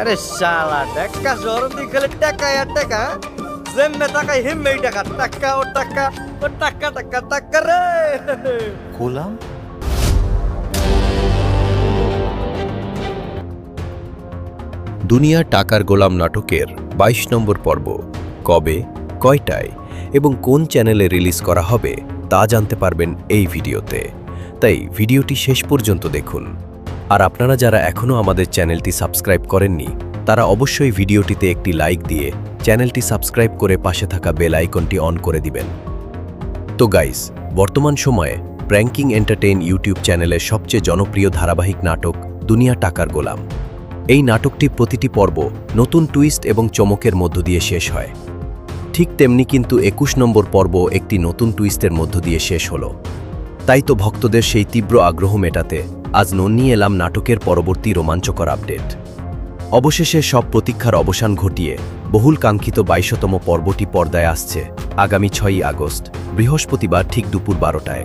আরে শালা টাকা শহর দিয়ে খেলে টাকা আর টাকা যেমনে টাকা হিমমেই টাকা টাকা ও টাকা ও টাকা টাকা টাকা রে গোলাম দুনিয়া টাকার গোলাম নাটকের ২২ নম্বর পর্ব কবে, কয়টায় এবং কোন চ্যানেলে রিলিজ করা হবে তা জানতে পারবেন এই ভিডিওতে। তাই ভিডিওটি শেষ পর্যন্ত দেখুন। আর আপনারা যারা এখনও আমাদের চ্যানেলটি সাবস্ক্রাইব করেননি তারা অবশ্যই ভিডিওটিতে একটি লাইক দিয়ে চ্যানেলটি সাবস্ক্রাইব করে পাশে থাকা বেল আইকনটি অন করে দিবেন। তো গাইস, বর্তমান সময়ে প্র্যাঙ্কিং এন্টারটেইন ইউটিউব চ্যানেলের সবচেয়ে জনপ্রিয় ধারাবাহিক নাটক দুনিয়া টাকার গোলাম। এই নাটকটি প্রতিটি পর্ব নতুন টুইস্ট এবং চমকের মধ্য দিয়ে শেষ হয়। ঠিক তেমনি কিন্তু ২১ নম্বর পর্ব একটি নতুন টুইস্টের মধ্য দিয়ে শেষ হলো। তাই তো ভক্তদের সেই তীব্র আগ্রহ মেটাতে আজ নিয়ে এলাম নাটকের পরবর্তী রোমাঞ্চকর আপডেট। অবশেষে সব প্রতীক্ষার অবসান ঘটিয়ে বহুল কাঙ্ক্ষিত ২২তম পর্বটি পর্দায় আসছে আগামী ৬ই আগস্ট বৃহস্পতিবার ঠিক দুপুর ১২টায়।